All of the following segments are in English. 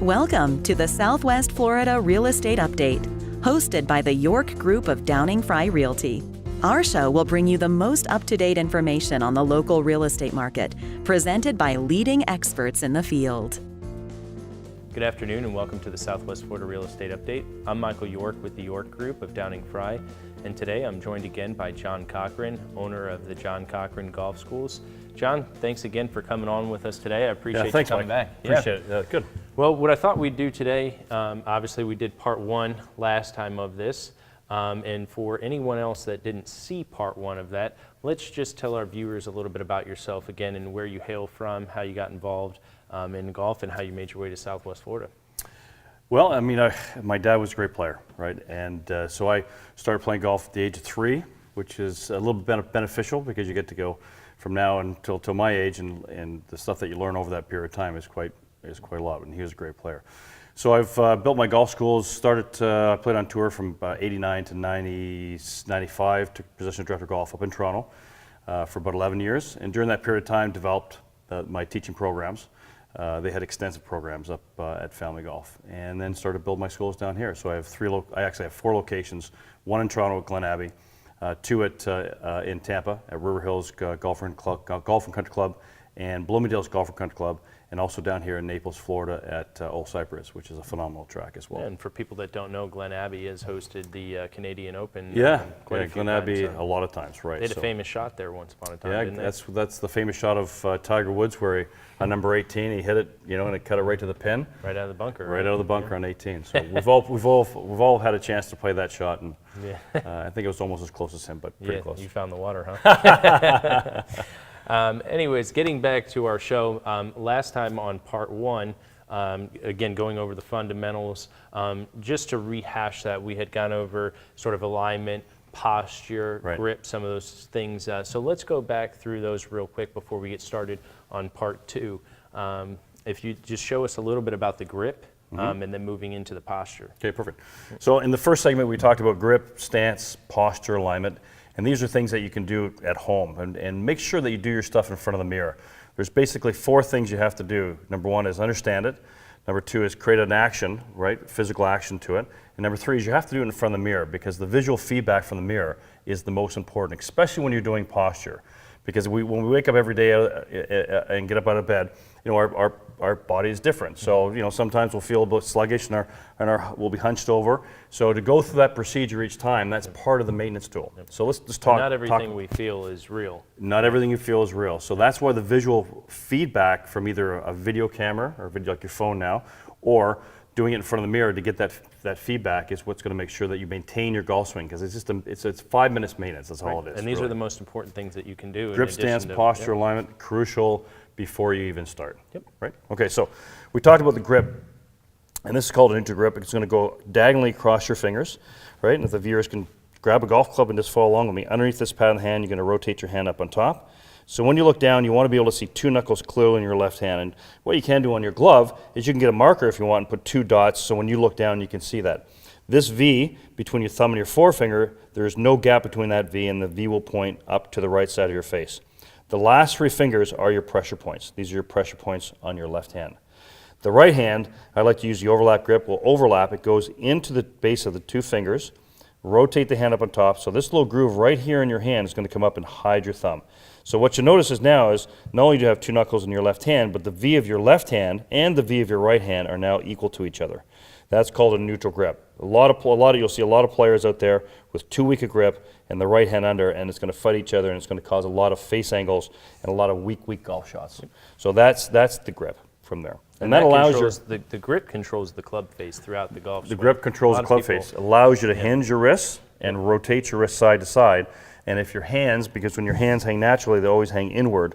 Welcome to the Southwest Florida Real Estate Update, hosted by the York Group of Downing Fry Realty. Our show will bring you the most up-to-date information on the local real estate market, presented by leading experts in the field. Good afternoon and welcome to the Southwest Florida Real Estate Update. I'm Michael York with the York Group of Downing Fry, and today I'm joined again by John Cochrane, owner of the John Cochrane Golf Schools. John, thanks again for coming on with us today. I appreciate you coming back. Appreciate it. Good. Well, what I thought we'd do today, obviously we did part one last time of this, and for anyone else that didn't see part one of that, let's just tell our viewers a little bit about yourself again and where you hail from, how you got involved in golf, and how you made your way to Southwest Florida. Well, I mean, my dad was a great player, right? And so I started playing golf at the age of 3, which is a little bit beneficial because you get to go from now until my age, and the stuff that you learn over that period of time is quite a lot, and he was a great player. So I've built my golf schools, I played on tour from 89 to 95, took position of director of golf up in Toronto for about 11 years, and during that period of time developed my teaching programs. They had extensive programs up at Family Golf, and then started to build my schools down here. So I actually have 4 locations, one in Toronto at Glen Abbey, 2 in Tampa at River Hills Golf and Country Club, and Bloomingdale's Golf and Country Club, and also down here in Naples, Florida at Old Cypress, which is a phenomenal track as well. And for people that don't know, Glen Abbey has hosted the Canadian Open. Glen Abbey a lot of times, right. They had a famous shot there once upon a time, didn't they? That's the famous shot of Tiger Woods where on number 18 he hit it, and it cut it right to the pin. Right out of the bunker. Right out of the bunker on 18. So we've all had a chance to play that shot, and I think it was almost as close as him, but pretty close. You found the water, huh? Anyways, getting back to our show, last time on part 1, again, going over the fundamentals, just to rehash that, we had gone over sort of alignment, posture, grip, some of those things. So let's go back through those real quick before we get started on part 2. If you just show us a little bit about the grip, and then moving into the posture. Okay, perfect. So in the first segment, we talked about grip, stance, posture, alignment. And these are things that you can do at home, and make sure that you do your stuff in front of the mirror. There's basically 4 things you have to do. Number 1 is understand it. Number 2 is create an action, right? Physical action to it. And number 3 is you have to do it in front of the mirror, because the visual feedback from the mirror is the most important, especially when you're doing posture. Because when we wake up every day and get up out of bed, our body is different. So sometimes we'll feel a bit sluggish and we'll be hunched over. So to go through that procedure each time, that's part of the maintenance tool. So let's just talk. Not everything we feel is real. Not everything you feel is real. So that's why the visual feedback from either a video camera or video like your phone now, or doing it in front of the mirror to get that feedback is what's going to make sure that you maintain your golf swing, because it's 5 minutes maintenance. That's all it is. And these are the most important things that you can do. Grip, stance, posture, alignment, crucial before you even start. Right. Okay. So we talked about the grip, and this is called an intergrip. It's going to go diagonally across your fingers, right? And if the viewers can grab a golf club and just follow along with me, underneath this pad of the hand, you're going to rotate your hand up on top. So when you look down, you want to be able to see 2 knuckles clearly in your left hand. And what you can do on your glove is you can get a marker if you want and put 2 dots, so when you look down, you can see that. This V between your thumb and your forefinger, there's no gap between that V, and the V will point up to the right side of your face. The last 3 fingers are your pressure points. These are your pressure points on your left hand. The right hand, I like to use the overlap grip. Will overlap. It goes into the base of the 2 fingers. Rotate the hand up on top. So this little groove right here in your hand is going to come up and hide your thumb. So what you notice is now is not only do you have 2 knuckles in your left hand, but the V of your left hand and the V of your right hand are now equal to each other. That's called a neutral grip. You'll see a lot of players out there with too weak a grip and the right hand under, and it's going to fight each other, and it's going to cause a lot of face angles and a lot of weak golf shots. So that's the grip from there. And that allows the grip controls the club face throughout the golf swing. The grip controls the club face. Allows you to hinge your wrists and rotate your wrists side to side. And if your hands, because when your hands hang naturally, they always hang inward,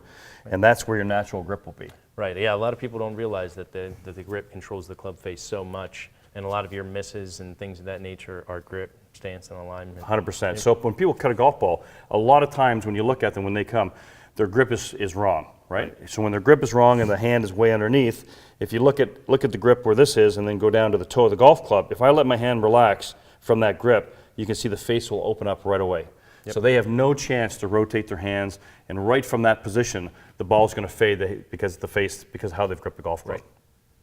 and that's where your natural grip will be. Right, yeah, a lot of people don't realize that the grip controls the club face so much, and a lot of your misses and things of that nature are grip, stance, and alignment. 100%. So when people cut a golf ball, a lot of times when you look at them when they come, their grip is wrong, right? So when their grip is wrong and the hand is way underneath, if you look at the grip where this is and then go down to the toe of the golf club, if I let my hand relax from that grip, you can see the face will open up right away. So they have no chance to rotate their hands, and right from that position, the ball's going to fade because how they've gripped the golf club.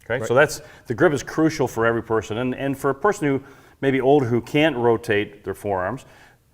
Okay, Right. so the grip is crucial for every person, and for a person who maybe older who can't rotate their forearms,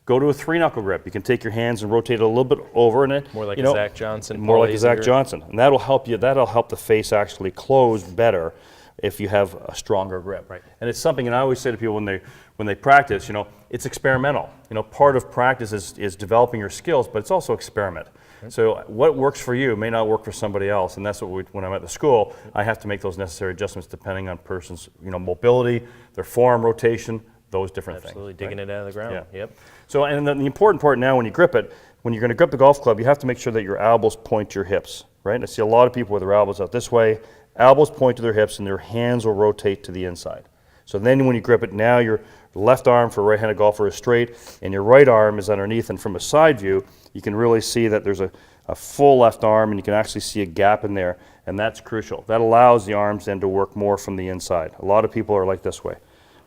go to a 3-knuckle grip. You can take your hands and rotate it a little bit over, and it More like you a know, Zach Johnson. more Paul like a Zach Azinger. Johnson, and that'll help you. That'll help the face actually close better if you have a stronger grip. Right. And it's something, and I always say to people when they practice, it's experimental. Part of practice is developing your skills, but it's also experiment. So what works for you may not work for somebody else, and that's what when I'm at the school, I have to make those necessary adjustments depending on person's mobility, their forearm rotation, those different things. Absolutely, digging it out of the ground. Yeah. Yep. So, and the important part now when you grip it, when you're going to grip the golf club, you have to make sure that your elbows point to your hips, right? And I see a lot of people with their elbows out this way, elbows point to their hips, and their hands will rotate to the inside. So then when you grip it, now your left arm for a right-handed golfer is straight, and your right arm is underneath, and from a side view, you can really see that there's a full left arm, and you can actually see a gap in there, and that's crucial. That allows the arms then to work more from the inside. A lot of people are like this way,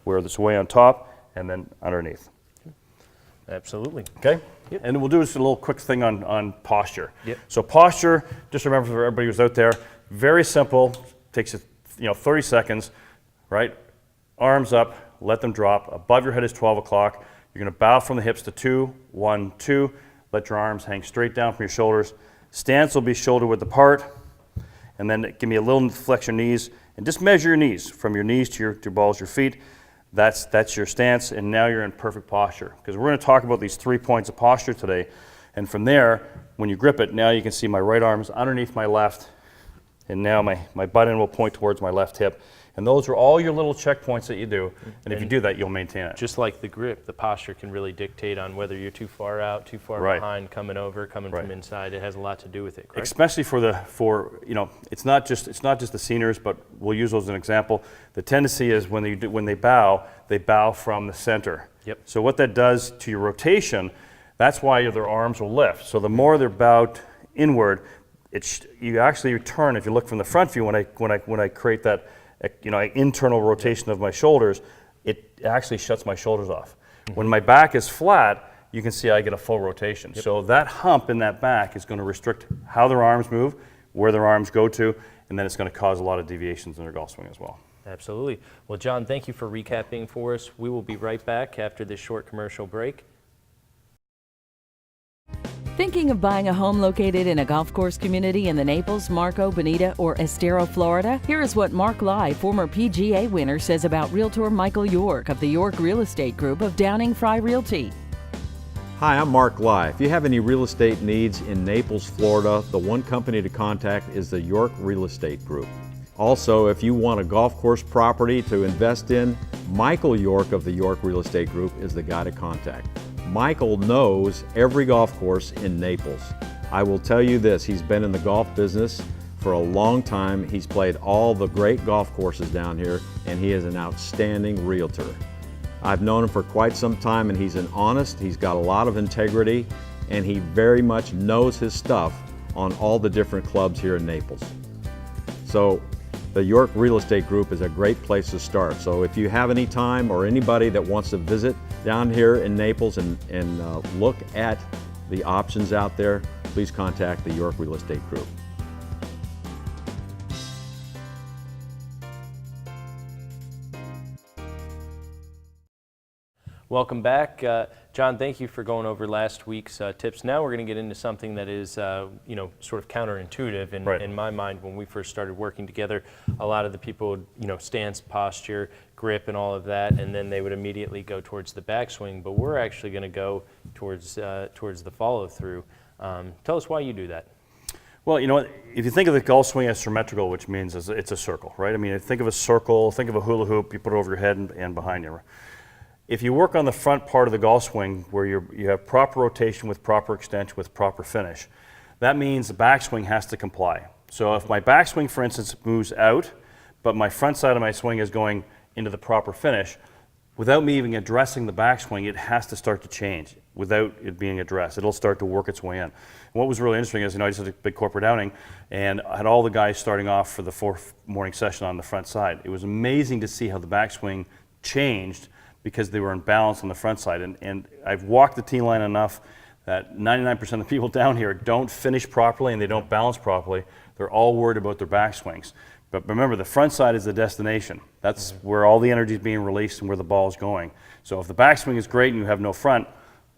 where it's way on top and then underneath. Absolutely. Okay? Yep. And we'll do just a little quick thing on posture. Yep. So posture, just remember for everybody who's out there, very simple, takes 30 seconds, right? Arms up, let them drop. Above your head is 12 o'clock. You're going to bow from the hips to 2, 1, 2. Let your arms hang straight down from your shoulders. Stance will be shoulder width apart. And then give me a little flex your knees. And just measure your knees, from your knees to your balls, your feet. That's your stance, and now you're in perfect posture. Because we're going to talk about these 3 points of posture today. And from there, when you grip it, now you can see my right arm is underneath my left. And now my butt end will point towards my left hip. And those are all your little checkpoints that you do. And if you do that, you'll maintain it. Just like the grip, the posture can really dictate on whether you're too far out, too far Right. behind, coming over, coming Right. from inside. It has a lot to do with it, correct? Especially it's not just the seniors, but we'll use those as an example. The tendency is when they bow from the center. Yep. So what that does to your rotation, that's why their arms will lift. So the more they're bowed inward, you actually turn. If you look from the front view, when I create that internal rotation of my shoulders, it actually shuts my shoulders off. When my back is flat, you can see I get a full rotation. Yep. So that hump in that back is going to restrict how their arms move, where their arms go to, and then it's going to cause a lot of deviations in their golf swing as well. Absolutely. Well, John, thank you for recapping for us. We will be right back after this short commercial break. Thinking of buying a home located in a golf course community in the Naples, Marco, Bonita, or Estero, Florida? Here is what Mark Lai, former PGA winner, says about Realtor Michael York of the York Real Estate Group of Downing Fry Realty. Hi, I'm Mark Lai. If you have any real estate needs in Naples, Florida, the one company to contact is the York Real Estate Group. Also, if you want a golf course property to invest in, Michael York of the York Real Estate Group is the guy to contact. Michael knows every golf course in Naples. I will tell you this, he's been in the golf business for a long time. He's played all the great golf courses down here, and he is an outstanding realtor. I've known him for quite some time, and he's he's got a lot of integrity, and he very much knows his stuff on all the different clubs here in Naples. So the York Real Estate Group is a great place to start. So if you have any time or anybody that wants to visit down here in Naples and look at the options out there, please contact the York Real Estate Group. Welcome back. John, thank you for going over last week's tips. Now we're going to get into something that is, sort of counterintuitive. And Right. in my mind, when we first started working together, a lot of the people would, stance, posture, grip, and all of that, and then they would immediately go towards the backswing. But we're actually going to go towards the follow-through. Tell us why you do that. Well, if you think of the golf swing as symmetrical, which means it's a circle, right? I mean, think of a circle, think of a hula hoop, you put it over your head and behind you. If you work on the front part of the golf swing where you have proper rotation with proper extension with proper finish, that means the backswing has to comply. So if my backswing, for instance, moves out, but my front side of my swing is going into the proper finish, without me even addressing the backswing, it has to start to change without it being addressed. It'll start to work its way in. And what was really interesting is, I just had a big corporate outing, and I had all the guys starting off for the fourth morning session on the front side. It was amazing to see how the backswing changed because they were in balance on the front side. And I've walked the tee line enough that 99% of the people down here don't finish properly and they don't balance properly. They're all worried about their backswings. But remember, the front side is the destination. That's where all the energy is being released and where the ball is going. So if the backswing is great and you have no front,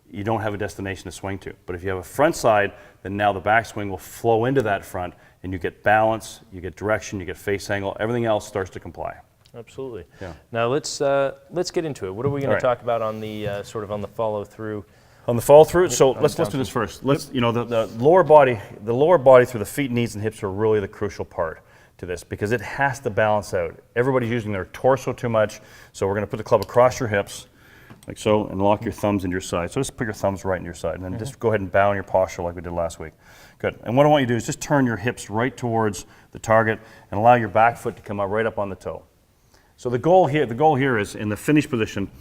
you don't have a destination to swing to. But if you have a front side, then now the backswing will flow into that front, and you get balance, you get direction, you get face angle, everything else starts to comply. Absolutely. Yeah. Now let's get into it. What are we going to talk about on the sort of on the follow through? On the fall through, so let's do this first. Let's the lower body through the feet, knees, and hips are really the crucial part to this because it has to balance out. Everybody's using their torso too much, so we're going to put the club across your hips, like so, and lock your thumbs into your side. So just put your thumbs right in your side, and then just go ahead and bow in your posture like we did last week. Good. And what I want you to do is just turn your hips right towards the target and allow your back foot to come out right up on the toe. So the goal here is in the finish position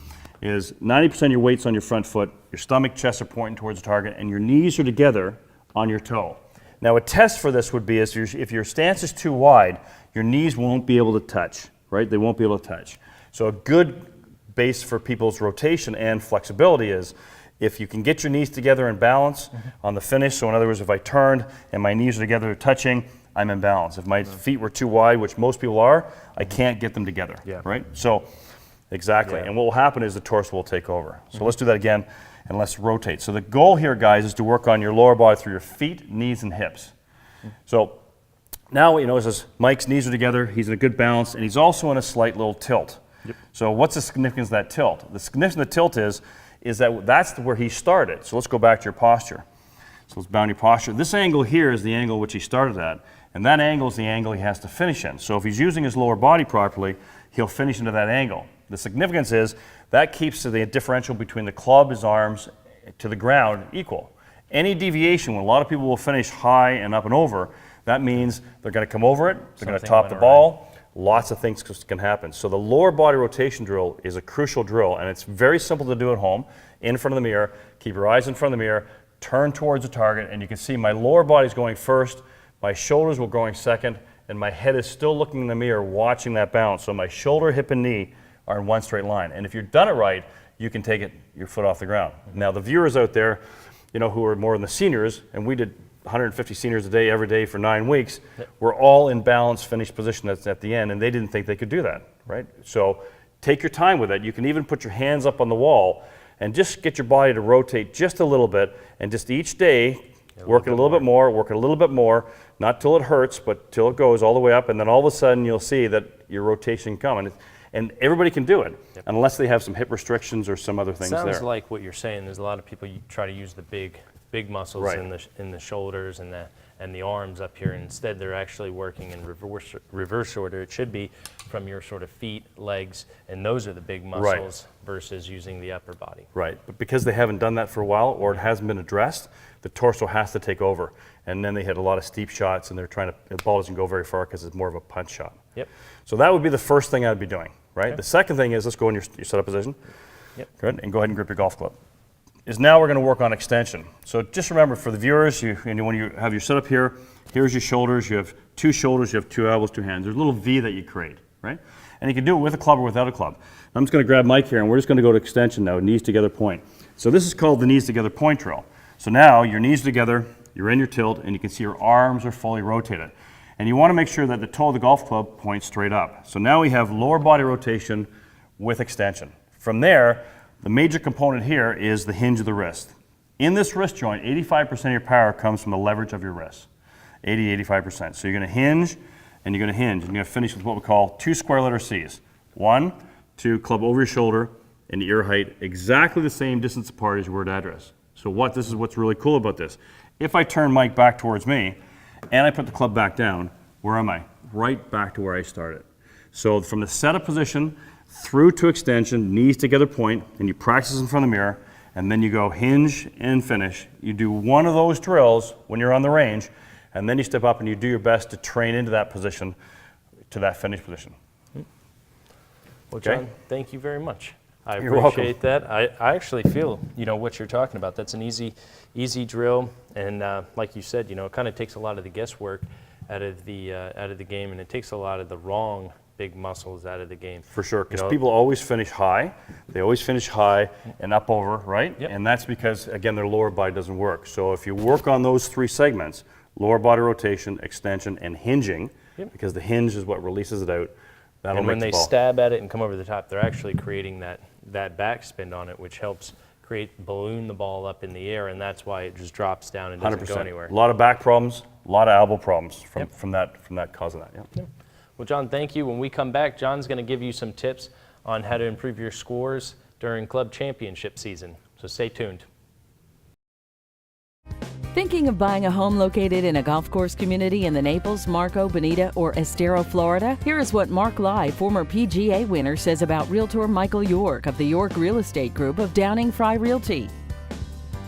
is 90% of your weight's on your front foot, your stomach, chest are pointing towards the target, and your knees are together on your toe. Now a test for this would be is if your stance is too wide, your knees won't be able to touch, right? They won't be able to touch. So a good base for people's rotation and flexibility is if you can get your knees together in balance on the finish, so in other words, if I turned and my knees are together touching, I'm in balance. If my feet were too wide, which most people are, I can't get them together, right? So, exactly, and what will happen is the torso will take over. So let's do that again, and let's rotate. So the goal here, guys, is to work on your lower body through your feet, knees, and hips. So now what you notice is Mike's knees are together, he's in a good balance, and he's also in a slight little tilt. So what's the significance of that tilt? The significance of the tilt is that that's where he started. So let's go back to your posture. So let's bound your posture. This angle here is the angle which he started at, and that angle is the angle he has to finish in. So if he's using his lower body properly, he'll finish into that angle. The significance is that keeps the differential between the club, his arms, to the ground equal. Any deviation, when a lot of people will finish high and up and over, that means they're going to come over it, they're going to top the ball, lots of things can happen. So the lower body rotation drill is a crucial drill, and it's very simple to do at home, in front of the mirror. Keep your eyes in front of the mirror, turn towards the target, and you can see my lower body's going first, my shoulders were going second, and my head is still looking in the mirror, watching that bounce. So my shoulder, hip, and knee are in one straight line. And if you've done it right, you can take your foot off the ground. Now the viewers out there, who are more than the seniors, and we did 150 seniors a day, every day for 9 weeks, we're all in balanced finished position at the end, and they didn't think they could do that, right? So take your time with it. You can even put your hands up on the wall and just get your body to rotate just a little bit, and just each day, work it a little bit more, work it a little bit more, not till it hurts, but till it goes all the way up, and then all of a sudden you'll see that your rotation come. And everybody can do it, unless they have some hip restrictions or some other things there. Sounds like what you're saying. There's a lot of people try to use the big muscles in the shoulders and the arms up here. Instead, they're actually working in reverse order. It should be from your sort of feet, legs, and those are the big muscles versus using the upper body. Right. But because they haven't done that for a while, or it hasn't been addressed, the torso has to take over. And then they hit a lot of steep shots, and the ball doesn't go very far because it's more of a punch shot. Yep. So that would be the first thing I'd be doing, right? Okay. The second thing is, let's go in your setup position. Yep. Good, and go ahead and grip your golf club. Now we're going to work on extension. So just remember, for the viewers, when you have your setup here, here's your shoulders. You have 2 shoulders, you have 2 elbows, 2 hands. There's a little V that you create, right? And you can do it with a club or without a club. I'm just going to grab Mike here, and we're just going to go to extension now, knees together point. So this is called the knees together point drill. So now your knees together, you're in your tilt, and you can see your arms are fully rotated. And you want to make sure that the toe of the golf club points straight up. So now we have lower body rotation with extension. From there, the major component here is the hinge of the wrist. In this wrist joint, 85% of your power comes from the leverage of your wrist. 85%. So you're going to hinge, and you're going to hinge, and you're going to finish with what we call 2 square letter C's. 1, 2, club over your shoulder, and ear height, exactly the same distance apart as your word address. So this is what's really cool about this. If I turn Mike back towards me, and I put the club back down, where am I? Right back to where I started. So from the setup position through to extension, knees together point, and you practice in front of the mirror, and then you go hinge and finish. You do one of those drills when you're on the range, and then you step up and you do your best to train into that position, to that finish position. Well, John, thank you very much. I You're appreciate welcome. that. I actually feel, what you're talking about. That's an easy drill, and like you said, it kind of takes a lot of the guesswork out of the game, and it takes a lot of the wrong big muscles out of the game. For sure, because people always finish high. They always finish high and up over, right? Yep. And that's because, again, their lower body doesn't work. So if you work on those 3 segments, lower body rotation, extension, and hinging, because the hinge is what releases it out. That'll And make when the they ball. stab at it and come over the top, they're actually creating that backspin on it, which helps balloon the ball up in the air, and that's why it just drops down and doesn't go anywhere. A lot of back problems, a lot of elbow problems from that causing that. Yep. Well, John, thank you. When we come back, John's going to give you some tips on how to improve your scores during club championship season. So stay tuned. Thinking of buying a home located in a golf course community in the Naples, Marco, Bonita, or Estero, Florida? Here is what Mark Lai, former PGA winner, says about Realtor Michael York of the York Real Estate Group of Downing Fry Realty.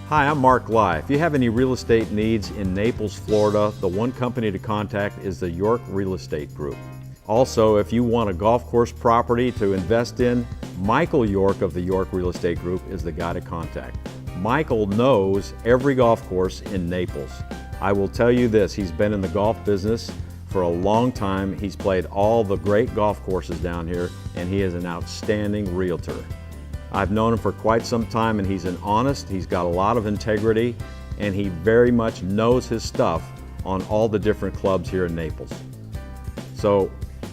Hi, I'm Mark Lai. If you have any real estate needs in Naples, Florida, the one company to contact is the York Real Estate Group. Also, if you want a golf course property to invest in, Michael York of the York Real Estate Group is the guy to contact. Michael knows every golf course in Naples. I will tell you this, he's been in the golf business for a long time. He's played all the great golf courses down here, and he is an outstanding realtor. I've known him for quite some time, and he's he's got a lot of integrity, and he very much knows his stuff on all the different clubs here in Naples. So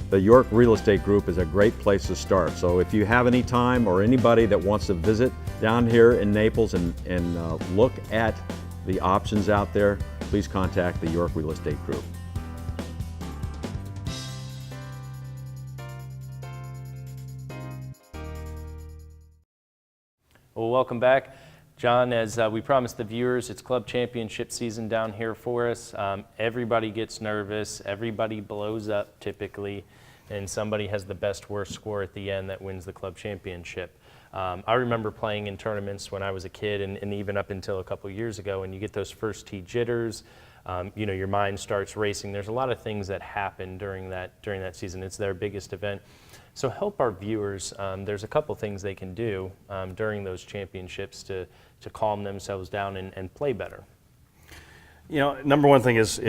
the York Real Estate Group is a great place to start. So if you have any time or anybody that wants to visit down here in Naples and look at the options out there, please contact the York Real Estate Group. Well, welcome back. John, as we promised the viewers, it's club championship season down here for us. Everybody gets nervous, everybody blows up typically, and somebody has the best worst score at the end that wins the club championship. I remember playing in tournaments when I was a kid and even up until a couple years ago, and you get those first tee jitters, your mind starts racing. There's a lot of things that happen during that season. It's their biggest event. So help our viewers, there's a couple things they can do during those championships to calm themselves down and play better. Number one thing is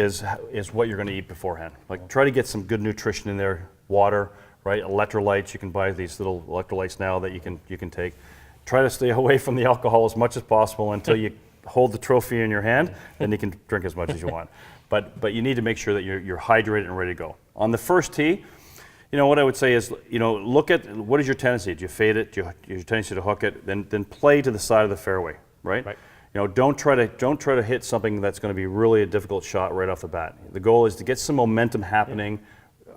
what you're going to eat beforehand. Like, try to get some good nutrition in there, water, right? Electrolytes, you can buy these little electrolytes now that you can take. Try to stay away from the alcohol as much as possible until you hold the trophy in your hand, then you can drink as much as you want. But you need to make sure that you're hydrated and ready to go. On the first tee, what I would say is, look at what is your tendency. Do you fade it? Do you have your tendency to hook it? Then play to the side of the fairway, right? Don't try to hit something that's going to be really a difficult shot right off the bat. The goal is to get some momentum happening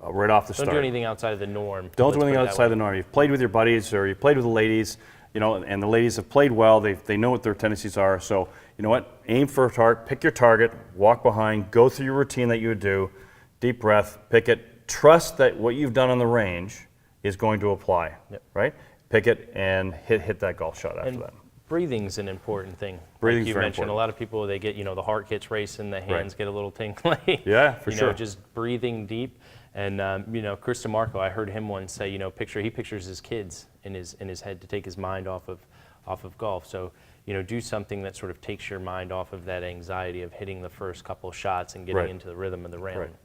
right off the start. Don't do anything outside of the norm. Don't do anything outside the norm. You've played with your buddies or you've played with the ladies, and the ladies have played well. They know what their tendencies are. So, you know what? Aim for a target, pick your target, walk behind, go through your routine that you would do, deep breath, pick it. Trust that what you've done on the range is going to apply, right? Pick it and hit that golf shot after that. Breathing's an important thing. Breathing's like you very mentioned, important. a lot of people, they get, the heart gets racing, the hands get a little tingly. Yeah, for sure. Just breathing deep. And, Chris DeMarco, I heard him once say, he pictures his kids in his head to take his mind off of golf. So, do something that sort of takes your mind off of that anxiety of hitting the first couple shots and getting into the rhythm of the round. Right.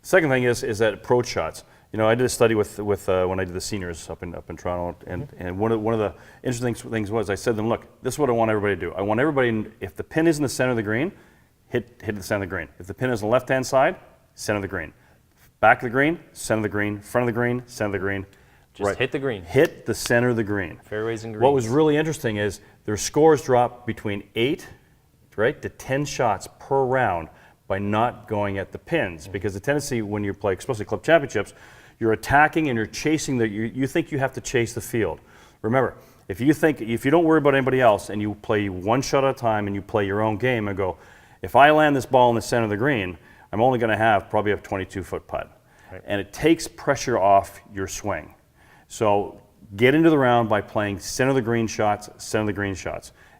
Second thing is that approach shots. I did a study with when I did the seniors up in Toronto, and one of the interesting things was I said to them, look, this is what I want everybody to do. I want everybody, if the pin is in the center of the green, hit the center of the green. If the pin is on the left-hand side, center of the green. Back of the green, center of the green. Front of the green, center of the green. Just hit the green. Hit the center of the green. Fairways and greens. What was really interesting is their scores dropped between 8 to 10 shots per round by not going at the pins, because the tendency when you play, especially club championships, you're attacking and you're chasing you think you have to chase the field. Remember, if you don't worry about anybody else and you play one shot at a time and you play your own game and go, if I land this ball in the center of the green, I'm only going to have probably a 22-foot putt. Right. And it takes pressure off your swing. So get into the round by playing center of the green shots,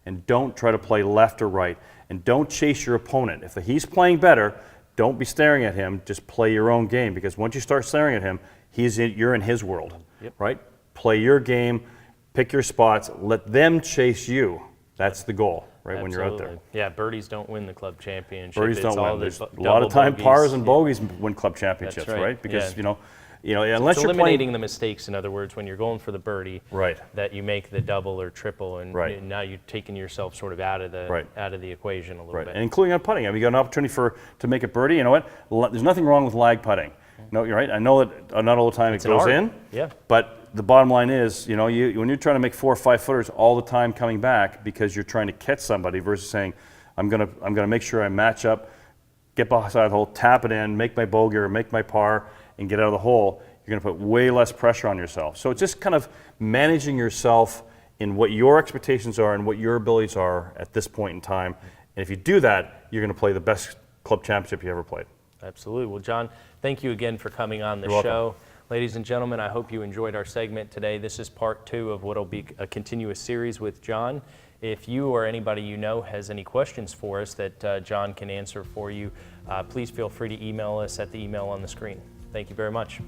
and don't try to play left or right. And don't chase your opponent. If he's playing better, don't be staring at him. Just play your own game, because once you start staring at him, you're in his world, right? Play your game, pick your spots, let them chase you. That's the goal, right? Absolutely. When you're out there. Yeah, birdies don't win the club championship. Birdies It's don't all win. the There's a lot of time bogeys. pars and bogeys win club championships, That's right. Because It's unless you're eliminating playing the mistakes, in other words, when you're going for the birdie, right, that you make the double or triple, and right, now you're taking yourself sort of out of the equation a little bit. And including on putting. I mean, you got an opportunity to make a birdie. You know what? There's nothing wrong with lag putting. No, you're right. I know that not all the time it an goes art. in. Yeah. But the bottom line is, when you're trying to make 4 or 5 footers all the time coming back because you're trying to catch somebody versus saying, I'm gonna make sure I match up, get beside the hole, tap it in, make my bogey or make my par, and get out of the hole. You're gonna put way less pressure on yourself. So it's just kind of managing yourself in what your expectations are and what your abilities are at this point in time. And if you do that, you're going to play the best club championship you ever played. Absolutely. Well, John, thank you again for coming on the You're show. welcome. Ladies and gentlemen, I hope you enjoyed our segment today. This is part 2 of what will be a continuous series with John. If you or anybody you know has any questions for us that John can answer for you, please feel free to email us at the email on the screen. Thank you very much.